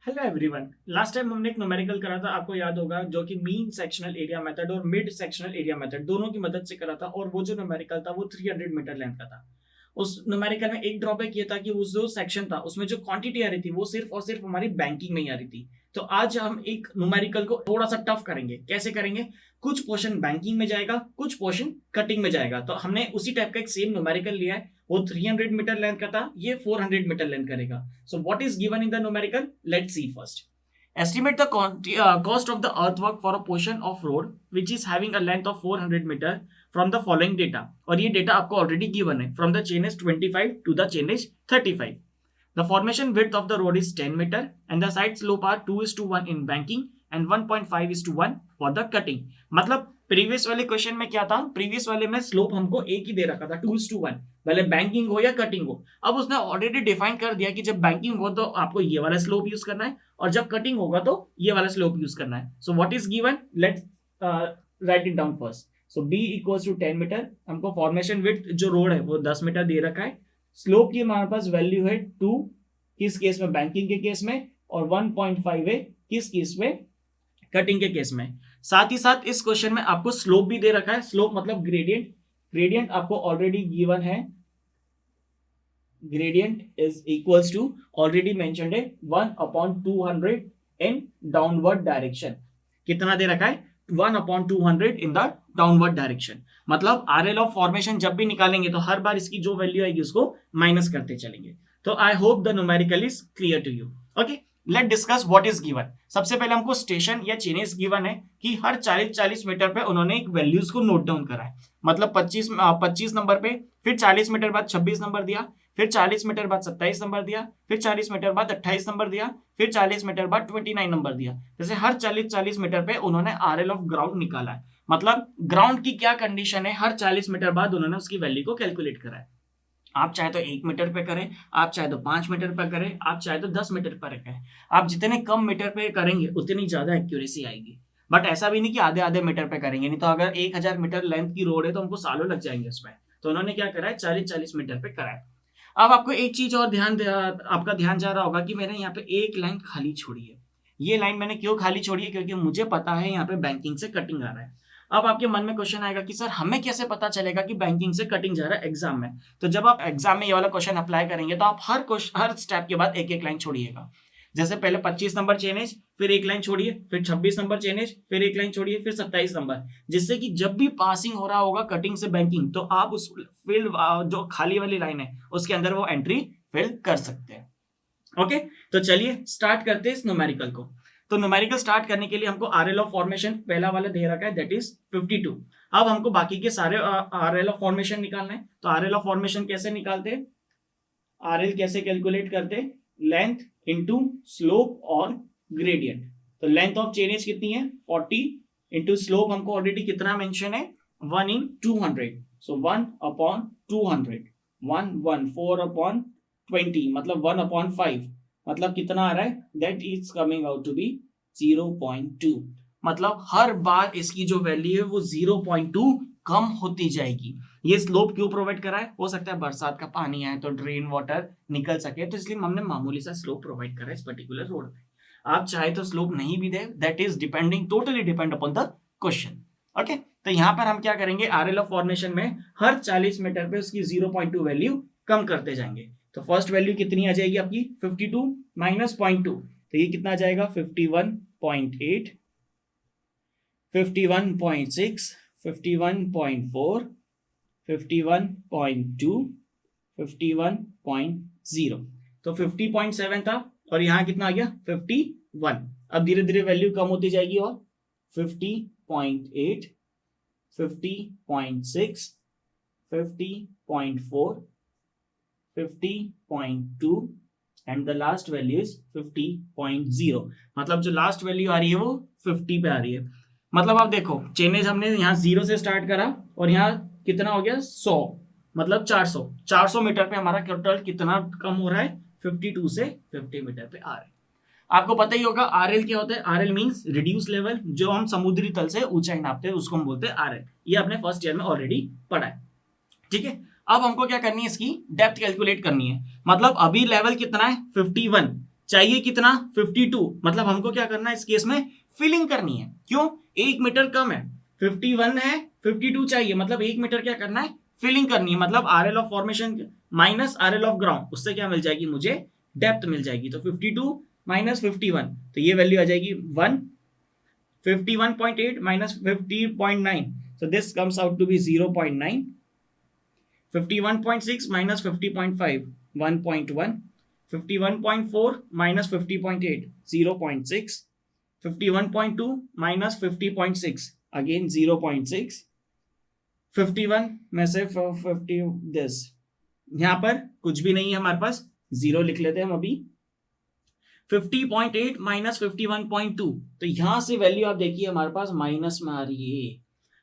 Hello everyone. Last time हमने एक numerical करा था, आपको याद होगा, जो कि मीन सेक्शनल एरिया मेथड और मिड सेक्शनल एरिया मेथड दोनों की मदद से करा था। और वो जो न्यूमेरिकल था वो 300 मीटर लेंथ का था। उस न्यूमेरिकल में एक ड्रॉबैक ये था कि उस जो सेक्शन था उसमें जो क्वांटिटी आ रही थी वो सिर्फ और सिर्फ हमारी बैंकिंग में ही आ रही थी। तो आज हम एक न्यूमेरिकल को थोड़ा सा टफ करेंगे। कैसे करेंगे? कुछ पोर्शन बैंकिंग में जाएगा, कुछ पोर्शन कटिंग में जाएगा। तो हमने उसी टाइप का एक सेम न्यूमेरिकल लिया है। वो 300 मीटर लेंथ का था, ये 400 मीटर लेंथ करेगा। सो what is given in the numerical? Let's see first. Estimate the cost of the earthwork for a portion of road which is having a length of 400 meter from the following data. और ये data आपको already given है. From the chain is 25 to the chain is 35. The formation width of the road is 10 meter and the side slope are 2:1 in banking and 1.5:1 for the cutting. मतलब previous वाले question में क्या था? Previous वाले में slope हमको एक ही दे रखा था, 2:1, भले बैंकिंग हो या कटिंग हो। अब उसने ऑलरेडी डिफाइन कर दिया कि जब बैंकिंग हो तो आपको ये वाला स्लोप यूज करना है और जब कटिंग होगा तो ये वाला स्लोप यूज करना है। So what is given? Let's write it down first. So b equals to 10 meter. हमको फॉर्मेशन विड्थ जो रोड है वो 10 मीटर दे रखा है। स्लोप की हमारे पास वैल्यू है 2, किस केस में? बैंकिंग के केस में, और 1.5 है किस केस में? कटिंग के केस में। साथ ही साथ इस क्वेश्चन में आपको स्लोप भी दे रखा है। स्लोप मतलब ग्रेडियंट। ग्रेडियंट आपको ऑलरेडी गिवन है। Gradient is equals to, already mentioned है, 1/200 इन डाउनवर्ड डायरेक्शन। कितना दे रखा है? 1/200 इन द डाउनवर्ड डायरेक्शन। मतलब आरएल ऑफ फॉर्मेशन जब भी निकालेंगे तो हर बार इसकी जो वैल्यू आएगी उसको माइनस करते चलेंगे। तो I hope the numerical is clear to you. Okay, let discuss what is given. सबसे पहले हमको स्टेशन या चेनेस गिवन है कि हर 40-40 मीटर पे उन्होंने एक वैल्यूज को नोट डाउन करा है। मतलब 25 नंबर पे, फिर 40 मीटर बाद 26 नंबर दिया, फिर 40 मीटर बाद 27 नंबर दिया, फिर 40 मीटर बाद 28 नंबर दिया, फिर 40 मीटर बाद 29 नंबर दिया। जैसे हर 40-40 मीटर पे उन्होंने आरएल ऑफ ग्राउंड निकाला है। मतलब ग्राउंड की क्या कंडीशन है, हर 40 मीटर बाद उन्होंने उसकी वैल्यू को कैलकुलेट करा है। आप चाहे तो 1 मीटर पे करें, आप चाहे तो 5 मीटर पे करें, आप चाहे तो 10 मीटर पर करें। आप जितने कम मीटर पे करेंगे उतनी ज्यादा एक्यूरेसी आएगी। बट ऐसा भी नहीं कि आधे आधे मीटर पे करेंगे, नहीं तो अगर 1000 मीटर लेंथ की रोड है तो हमको सालों लग जाएंगे उसमें। तो उन्होंने क्या करा है? 40-40 मीटर पे करा है। अब आपको एक चीज और आपका ध्यान जा रहा होगा कि मैंने यहाँ पे एक लाइन खाली छोड़ी है। ये लाइन मैंने क्यों खाली छोड़ी है? क्योंकि मुझे पता है यहाँ पे बैंकिंग से कटिंग आ रहा है। अब आपके मन में क्वेश्चन आएगा कि सर हमें कैसे पता चलेगा कि बैंकिंग से कटिंग जा रहा है एग्जाम में? तो जब आप एग्जाम में ये वाला क्वेश्चन अप्लाई करेंगे तो आप हर स्टेप के बाद एक एक लाइन छोड़िएगा। जैसे पहले 25 नंबर चेनेज, फिर एक लाइन छोड़िए, फिर 26 नंबर चेनेज, फिर एक लाइन छोड़िए, फिर 27 नंबर। जिससे कि जब भी पासिंग हो रहा होगा कटिंग से बैंकिंग तो आप उस फील्ड जो खाली वाली लाइन है उसके अंदर वो एंट्री फिल कर सकते हैं। ओके, तो चलिए स्टार्ट करते हैं इस न्यूमेरिकल को। तो न्यूमेरिकल स्टार्ट करने के लिए हमको आरएल ऑफ फॉर्मेशन पहला वाला दे रखा है, दैट इज 52। अब हमको बाकी के सारे आरएल ऑफ फॉर्मेशन निकालना है। तो आरएल ऑफ फॉर्मेशन कैसे निकालते हैं? आरएल कैसे कैलकुलेट करते हैं? लेंथ इंटू स्लोप और ग्रेडियंट। तो लेंथ ऑफ चेनेज कितनी है? 40 इंटू स्लोप हमको ऑलरेडी कितना मेंशन है? 1/200। सो 1/200, 114/20, मतलब 1/5। मतलब कितना आ रहा है? That is coming out to be 0.2। मतलब हर बार इसकी जो वैल्यू है वो 0.2 कम होती जाएगी। ये स्लोप क्यों प्रोवाइड करा है? हो सकता है बरसात का पानी आए तो ड्रेन वाटर निकल सके, तो इसलिए हमने मामूली सा स्लोप प्रोवाइड करा है इस पर्टिकुलर रोड पे। आप चाहे तो स्लोप नहीं भी दे, that is depending, totally depend upon the question. Okay, तो यहाँ पर हम क्या करेंगे? आरएल ऑफ फॉर्मेशन में हर 40 मीटर पे उसकी 0.2 वैल्यू कम करते जाएंगे। तो फर्स्ट वैल्यू कितनी आ जाएगी आपकी? 52 माइनस 0.2, तो ये कितना आ जाएगा? 51.8, 51.6, 51.4, 51.2, 51.0। तो 50.7 था और यहाँ कितना आ गया? 51। अब धीरे धीरे वैल्यू कम होती जाएगी और 50.8, 50.6, 50.4, 50.2 and the last value is 50.0। मतलब जो लास्ट वैल्यू आ रही है वो 50 पे आ रही है। मतलब आप देखो, चेनेज हमने यहाँ 0 से स्टार्ट करा और यहाँ कितना हो गया? 100, मतलब 400 मीटर पे हमारा टोटल कितना कम हो रहा है? 52 से 50 मीटर पे आ रहा है। आपको पता ही होगा आरएल क्या होता है? RL means reduce level. जो हम समुद्री तल से ऊंचाई नापते हैं उसको हम बोलते हैं आरएल। ये आपने फर्स्ट ईयर में ऑलरेडी पढ़ा है। ठीक है, अब हमको क्या करनी है? इसकी डेप्थ कैलकुलेट करनी है। मतलब अभी लेवल कितना है? 51। चाहिए कितना 52, मतलब हमको क्या करना है इस केस में, फिलिंग करनी है। क्यों, 1 मीटर कम है, 51 है, 52 चाहिए, मतलब 1 मीटर क्या करना है, फिलिंग करनी है। मतलब RL of formation minus RL of ground, उससे क्या मिल जाएगी मुझे, डेप्थ मिल जाएगी। तो 52 माइनस 51, तो ये वैल्यू आ जाएगी 1, 51.8 minus 50.9, so this comes out to be 0.9, 51.6 minus 50.5, 1.1, 51.4 minus 50.8, 0.6, 51.2 minus 50.6, again 0.6, 51 में से 50 this, यहाँ पर कुछ भी नहीं है हमारे पास, जीरो लिख लेते हैं हम अभी। 50.8 माइनस 51.2, तो यहां से वैल्यू आप देखिए हमारे पास माइनस में आ रही है,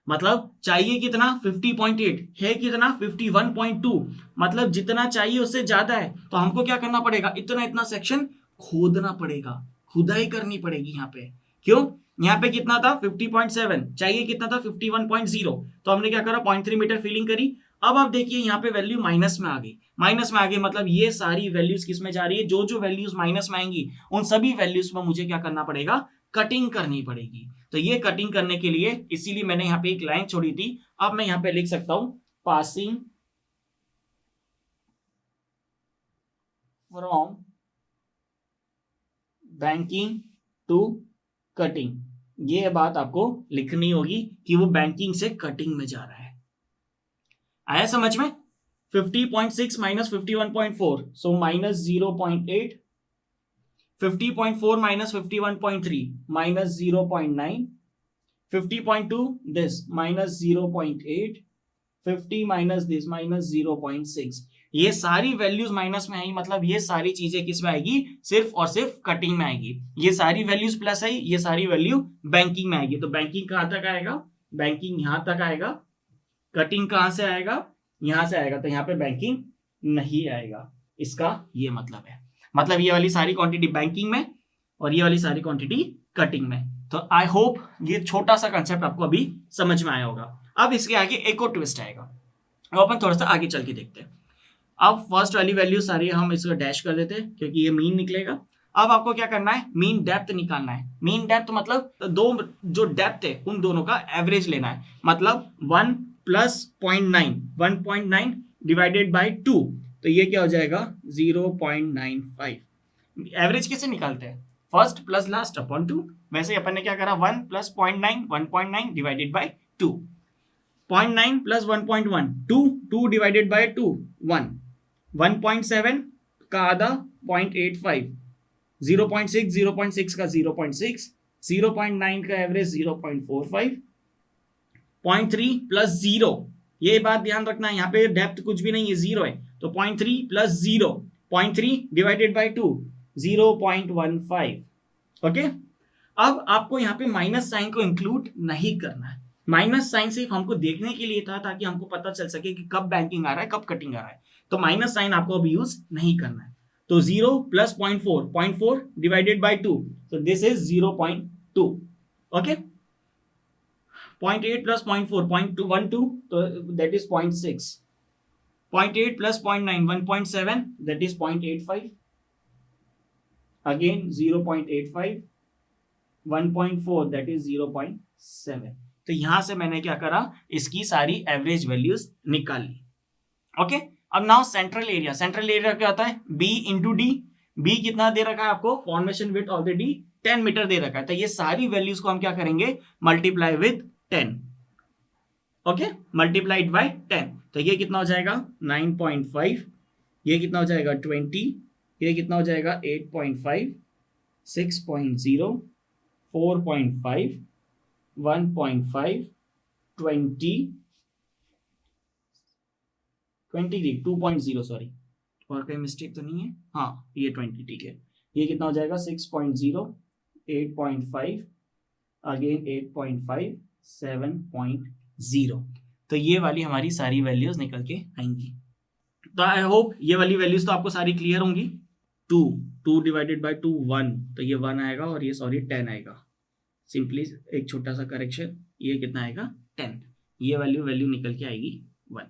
मतलब चाहिए कितना 50.8 है, कितना 51.2, मतलब जितना चाहिए उससे ज्यादा है। तो हमको क्या करना पड़ेगा, इतना इतना सेक्शन खोदना पड़ेगा, खुदाई करनी पड़ेगी यहाँ पे। क्यों, यहाँ पे कितना था 50.7, चाहिए कितना था 51.0, तो हमने क्या करा 0.3 मीटर फिलिंग करी। अब आप देखिए यहाँ पे वैल्यू माइनस में आ गई, माइनस में आ गई, मतलब ये सारी वैल्यूज किस में जा रही है, जो जो वैल्यूज माइनस में आएंगी उन सभी वैल्यूज में मुझे क्या करना पड़ेगा, कटिंग करनी पड़ेगी। तो ये कटिंग करने के लिए इसीलिए मैंने यहाँ पे एक लाइन छोड़ी थी। अब मैं यहाँ पे लिख सकता हूं, passing from banking to cutting, ये बात आपको लिखनी होगी कि वो बैंकिंग से कटिंग में जा रहा है। आया समझ में? 50.6 minus 51.4, so minus 0.8, 50.4 minus 51.3 minus 0.9, 50.2 this minus 0.8, 50 minus this minus 0.6, ये सारी वैल्यूज माइनस में आई, मतलब ये सारी चीजें किस में आएगी, सिर्फ और सिर्फ कटिंग में आएगी। ये सारी वैल्यूज प्लस आई, ये सारी वैल्यू बैंकिंग में आएगी। तो बैंकिंग कहां तक आएगा, बैंकिंग यहां तक आएगा, कटिंग कहां से आएगा, यहां से आएगा, तो यहाँ पे बैंकिंग नहीं आएगा। इसका ये मतलब है, मतलब ये वाली सारी क्वांटिटी बैंकिंग में और ये वाली सारी क्वांटिटी कटिंग में। तो आई होप ये छोटा सा कंसेप्ट आपको अभी समझ में आया होगा। अब इसके आगे एक और ट्विस्ट आएगा, अब अपन थोड़ा सा आगे चल के देखते हैं। अब फर्स्ट वाली वैल्यू सारी हम इसको डैश कर देते हैं क्योंकि ये मीन निकलेगा। अब आपको क्या करना है, मीन डेप्थ निकालना है। मीन डेप्थ मतलब दो जो डेप्थ है उन दोनों का एवरेज लेना है, मतलब 1 प्लस 0.9, 1.9 डिवाइडेड बाई 2, तो ये क्या हो जाएगा 0.95। एवरेज कैसे निकालते हैं, फर्स्ट प्लस लास्ट अपॉन 2, वैसे अपन ने क्या करा 1 plus 0.9, 1.9 divided by 2, 0.9 plus 1.1, 2 divided by 2 1, 1.7 का आधा 0.85, 0.6, 0.6 का 0.6, 0.9 का एवरेज 0.45, 0.3 प्लस 0, ये बात ध्यान रखना है, यहाँ पे डेप्थ कुछ भी नहीं है, 0 है, तो 0.3 प्लस 0, 0.3 डिवाइडेड बाई 2, 0.15। ओके, अब आपको यहाँ पे माइनस साइन को इंक्लूड नहीं करना है। माइनस साइन सिर्फ हमको देखने के लिए था ताकि हमको पता चल सके कि कब बैंकिंग आ रहा है कब कटिंग आ रहा है, तो माइनस साइन आपको अभी यूज नहीं करना है। तो 0 plus 0.4, 0.4 divided by 2, so this is 0.2। Okay, 0.8 plus 0.4, 0.12, तो that is 0.6, 0.8 plus 0.9, 1.7, that is 0.85, again 0.85, 1.4 that is 0.7। तो यहां से मैंने क्या करा, इसकी सारी एवरेज वैल्यूज निकाल ली। ओके, अब now central area. Central area क्या होता है, B इंटू डी। बी कितना दे रखा है आपको, फॉर्मेशन विड्थ ऑलरेडी 10 मीटर दे रखा है, तो ये सारी वैल्यूज को हम क्या करेंगे, multiply with 10। Okay, multiplied by 10, तो ये कितना हो जाएगा 9.5, ये कितना हो जाएगा 20, ये कितना हो जाएगा 8.5, 6.0, 4.5, 1.5, 20, 2.0, सॉरी और कोई मिस्टेक तो नहीं है, हाँ ये 20, ठीक है। ये कितना हो जाएगा 6.0, 8.5, अगेन 8.5, 7.0। तो ये वाली हमारी सारी वैल्यूज निकल के आएंगी। तो आई होप ये वाली वैल्यूज तो आपको सारी क्लियर होंगी। 2 डिवाइडेड बाई 2 1, तो ये 1 आएगा और ये सॉरी 10 आएगा। सिंपली एक छोटा सा करेक्शन, ये कितना आएगा 10, ये वैल्यू निकल के आएगी 1।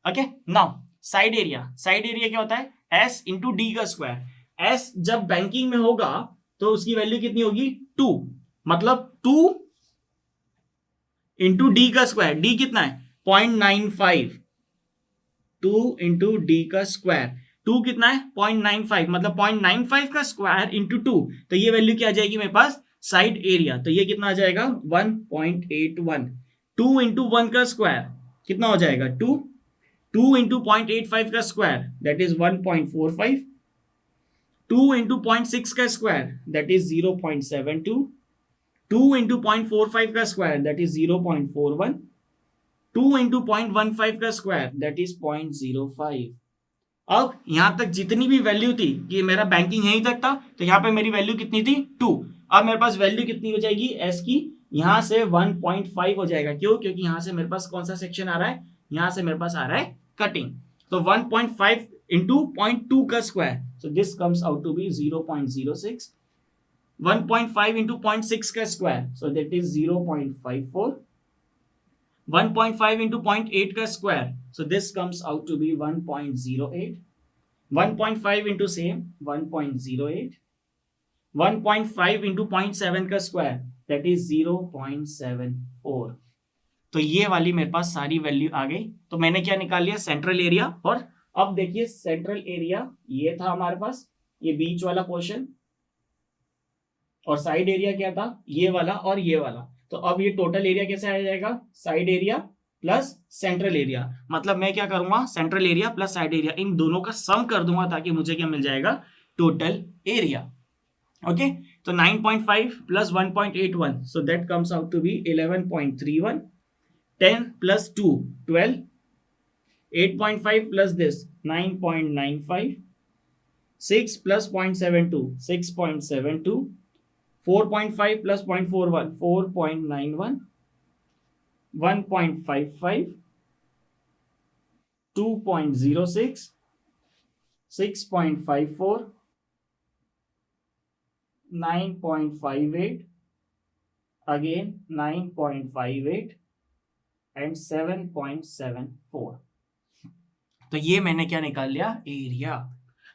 Okay, now side area. Side area क्या होता है, S इंटू डी का स्क्वायर। एस जब बैंकिंग में होगा तो उसकी वैल्यू कितनी होगी 2, मतलब 2 इंटू डी का स्क्वायर, डी कितना है 0.95, 2 इंटू डी का स्क्वायर, 2 कितना है 0.95, मतलब 0.95 का स्क्वायर इंटू 2, तो ये वैल्यू क्या आ जाएगी मेरे पास साइड एरिया, तो ये कितना आ जाएगा 1.81, 2 इंटू 1 का स्क्वायर कितना हो जाएगा 2, 2 इंटू 0.85 का स्क्वायर दैट इज 1.45, 2 इंटू 0.6 का स्क्वायर दैट इज 0.72, 2 इंटू 0.45 का स्क्वायर दैट इज 0.41, 2 इंटू 0.15 का स्क्वायर दैट इज 0.05। अब यहां तक जितनी भी वैल्यू थी, ये मेरा बैंकिंग यहीं तक था, तो यहां पे मेरी वैल्यू कितनी थी 2, अब मेरे पास वैल्यू कितनी हो जाएगी एस की, यहां से 1.5 हो जाएगा, क्यों, क्योंकि यहां से मेरे पास कौन सा सेक्शन आ रहा है, यहां से मेरे पास आ रहा है कटिंग, तो 1.5 इंटू 0.2 का square, so this comes out to be 0.06, 1.5 into 0.6 का square, so that is 0.54, 1.5 into 0.8 का square, so this comes out to be 1.08, 1.5 into same 1.08, 1.5 into 0.7 का square that is 0.74। तो ये वाली मेरे पास सारी वैल्यू आ गई, तो मैंने क्या निकाल लिया सेंट्रल एरिया, और अब देखिए सेंट्रल एरिया ये था हमारे पास, ये बीच वाला पोर्शन, और साइड एरिया क्या था ये वाला और ये वाला, तो अब ये टोटल एरिया कैसे आ जाएगा side area plus central area, मतलब मैं क्या करूंगा central area plus side area in दोनों का सम कर दूंगा ताकि मुझे क्या मिल जाएगा टोटल एरिया। ओके, तो 9.5 plus 1.81, so that comes out to be 11.31, 10 plus 2 12, 8.5 plus this 9.95, 6 plus 0.72 6.72, 4.5 plus 0.41 4.91, 1.55, 2.06, 6.54, 9.58, again 9.58 and 7.74। तो ये मैंने क्या निकाल लिया एरिया।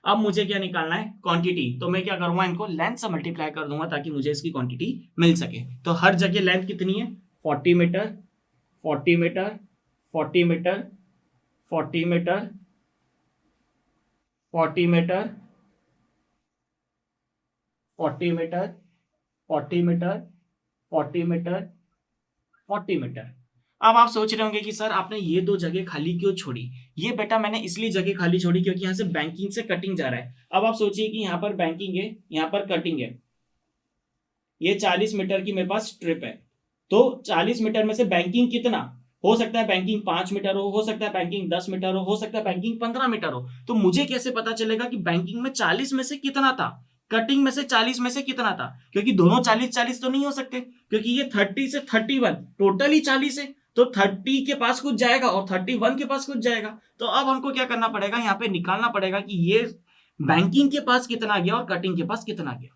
अब मुझे क्या निकालना है क्वांटिटी, तो मैं क्या करूंगा इनको लेंथ से मल्टीप्लाई कर दूंगा ताकि मुझे इसकी क्वांटिटी मिल सके। तो हर जगह लेंथ कितनी है 40 meter 40 meter 40 meter 40 meter 40 meter 40 meter 40 meter 40 meter 40 meter. अब आप सोच रहे होंगे कि सर आपने ये दो जगह खाली क्यों छोड़ी, ये बेटा मैंने इसलिए जगह खाली छोड़ी क्योंकि यहाँ से बैंकिंग से कटिंग जा रहा है। अब आप सोचिए कि यहाँ पर बैंकिंग है यहाँ पर कटिंग है, ये 40 मीटर की मेरे पास स्ट्रिप है, तो 40 मीटर में से बैंकिंग कितना हो सकता है, बैंकिंग 5 मीटर हो सकता है बैंकिंग 10 मीटर हो सकता है बैंकिंग 15 मीटर हो, तो मुझे कैसे पता चलेगा कि बैंकिंग में 40 में से कितना था, कटिंग में से 40 में से कितना था, क्योंकि दोनों 40-40 तो नहीं हो सकते, क्योंकि ये 30 से 31 टोटली 40 है, तो 30 के पास कुछ जाएगा और 31 के पास कुछ जाएगा। तो अब हमको क्या करना पड़ेगा, यहाँ पे निकालना पड़ेगा कि ये बैंकिंग के पास कितना गया और कटिंग के पास कितना गया।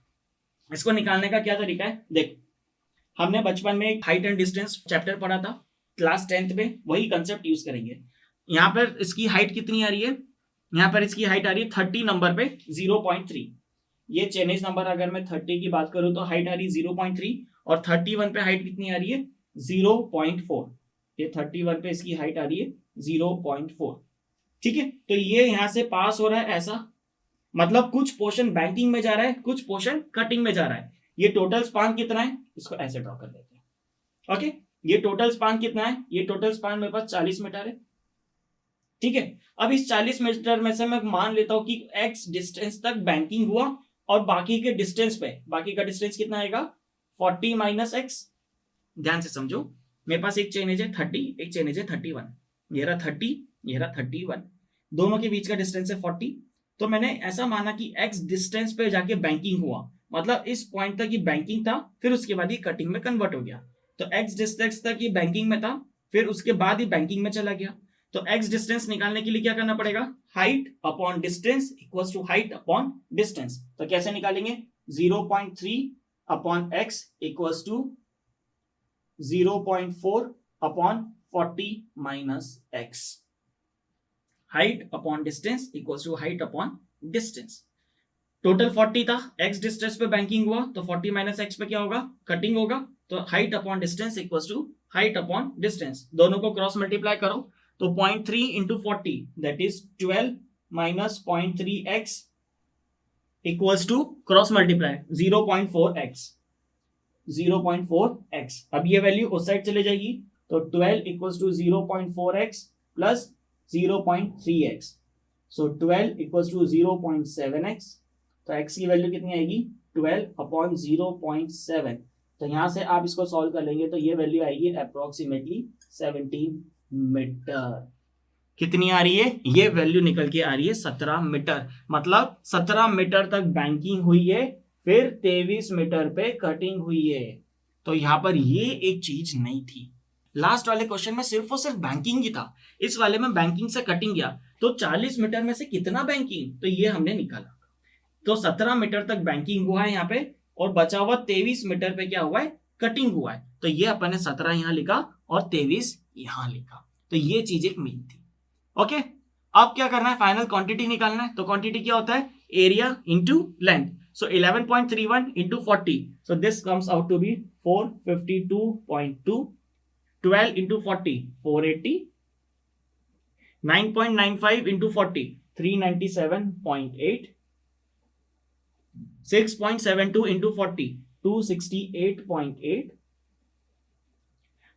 इसको निकालने का क्या तरीका है, देख हमने बचपन में हाइट एंड डिस्टेंस चैप्टर पढ़ा था क्लास 10th में, वही कंसेप्ट यूज करेंगे। यहाँ पर इसकी हाइट कितनी आ रही है, यहाँ पर इसकी हाइट आ रही है 30 नंबर पे 0.3, ये चेनेज नंबर अगर मैं 30 की बात करूं तो हाइट आ रही है 0.3, और 31 पे हाइट कितनी आ रही है 0.4, ये 31 पे इसकी हाइट आ रही है 0.4। ठीक है, तो ये यहां से पास हो रहा है ऐसा, मतलब कुछ पोर्शन बैंकिंग में जा रहा है कुछ पोर्शन कटिंग में जा रहा है। ये टोटल स्पान कितना है, इसको ऐसे ड्रॉ कर देते हैं। ओके, ये टोटल स्पान कितना है, ये टोटल स्पान मेरे पास 40 मीटर है। ठीक है, अब इस 40 मीटर में से मैं मान लेता हूं कि x डिस्टेंस तक बैंकिंग हुआ, और बाकी के डिस्टेंस पे, बाकी का डिस्टेंस कितना आएगा 40 माइनस एक्स। ध्यान से समझो, मेरे पास एक चेन एज है 30, एक चेन एज है 31, ये रहा 30 ये रहा 31, दोनों के बीच का डिस्टेंस है 40। तो मैंने ऐसा माना कि x डिस्टेंस पे जाके बैंकिंग हुआ, मतलब इस पॉइंट तक ये बैंकिंग था, फिर उसके बाद ये कटिंग में कन्वर्ट हो गया। तो x डिस्टेंस तक ये बैंकिंग में था, फिर उसके बाद ये बैंकिंग में चला गया। तो x डिस्टेंस निकालने के लिए क्या करना पड़ेगा, height upon distance equals to height upon distance. तो कैसे निकालेंगे, 0.3 upon x equals to 0.4 upon 40 minus x, height upon distance equals to height upon distance. Total 40 था, x डिस्टेंस पे बैंकिंग हुआ तो 40 माइनस एक्स पे क्या होगा, कटिंग होगा। तो height upon distance equals to height upon distance, दोनों को क्रॉस मल्टीप्लाई करो तो 0.3 into 40 that is 12 minus 0.3x equals to cross multiply 0.4x 0.4x। अब ये वैल्यू उस साइड चले जाएगी तो 12 equals to 0.4x plus 0.3x, so 12 equals to 0.7x। तो x की वैल्यू कितनी आएगी 12 अपॉन 0.7। तो यहां से आप इसको सॉल्व कर लेंगे तो ये वैल्यू आएगी अप्रोक्सीमेटली 17 मीटर। कितनी आ रही है, ये वैल्यू निकल के आ रही है 17 मीटर। मतलब 17 मीटर तक बैंकिंग हुई है, फिर 23 मीटर पे कटिंग हुई है। तो यहां पर ये एक चीज नहीं थी। लास्ट वाले क्वेश्चन में सिर्फ और सिर्फ बैंकिंग ही था, इस वाले में बैंकिंग से कटिंग गया। तो 40 मीटर में से कितना बैंकिंग, तो ये हमने निकाला। तो 17 मीटर तक बैंकिंग हुआ है यहाँ पे, और बचा हुआ 23 मीटर पे क्या हुआ है, कटिंग हुआ है। तो ये अपन ने 17 यहां लिखा और 23 यहां लिखा। तो ये चीज एक मेन थी। ओके, अब क्या करना है, फाइनल क्वांटिटी निकालना है। तो क्वांटिटी क्या होता है, area into length. So 11.31 into 40, so this comes out to be 452.2। 12 into 40 480, 9.95 into 40 397.8, 6.72 into 40 268.8,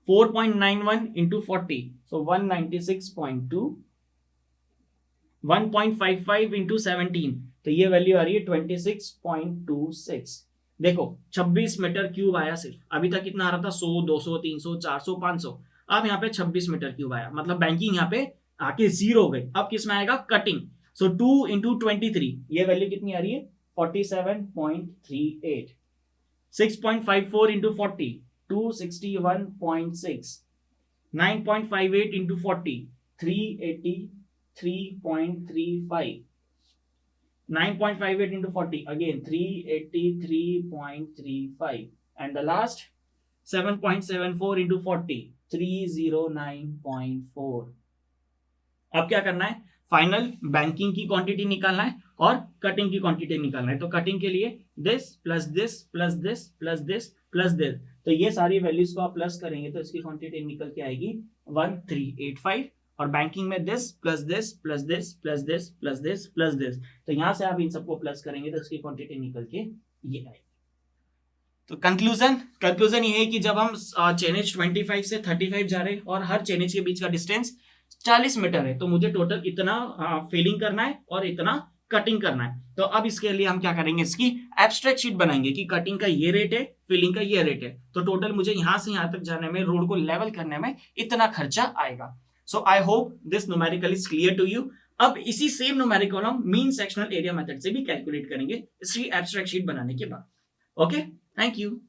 4.91 into 40 so 196.2, 1.55 into 17 तो ये वैल्यू आ रही है 26.26। देखो 26 मीटर क्यूब आया सिर्फ, अभी तक कितना आ रहा था 100 200 300 400 500, अब यहाँ पे 26 मीटर क्यूब आया। मतलब बैंकिंग यहाँ पे आके जीरो हो गई। अब किस में आएगा, कटिंग। सो 2 into 23 ये वैल्यू कितनी आ रही है 47.38, 6.54 into 40 261.6, 9.58 into 40 383.35, 9.58 into 40 again 383.35, and the last 7.74 into 40 309.4। अब क्या करना है, फाइनल बैंकिंग की क्वांटिटी निकालना है और कटिंग की क्वांटिटी निकालना है। तो कटिंग के लिए this plus this plus this plus this plus this, तो ये सारी वैल्यूज को आप प्लस करेंगे तो इसकी क्वांटिटी निकल के आएगी 1385। और बैंकिंग में this plus this plus this plus this plus this plus this, तो यहां से आप इन सबको प्लस करेंगे तो इसकी क्वांटिटी निकल के ये आएगी। तो कंक्लूजन ये है कि जब हम चेनेज 25 से 35 जा रहे हैं और हर चेनेज के बीच का डिस्टेंस 40 मीटर है, तो मुझे टोटल इतना फिलिंग करना है और इतना कटिंग करना है। तो अब इसके लिए हम क्या करेंगे, इसकी एब्स्ट्रैक्ट शीट बनाएंगे कि कटिंग का ये रेट है, फिलिंग का ये रेट है। तो टोटल मुझे यहां से यहां तक जाने में, रोड को लेवल करने में इतना खर्चा आएगा। So I hope this numerical is clear to you. अब इसी सेम न्यूमेरिकल हम मीन सेक्शनल एरिया मेथड से भी कैलकुलेट करेंगे इसकी एब्स्ट्रैक्ट शीट बनाने के बाद। Okay, thank you.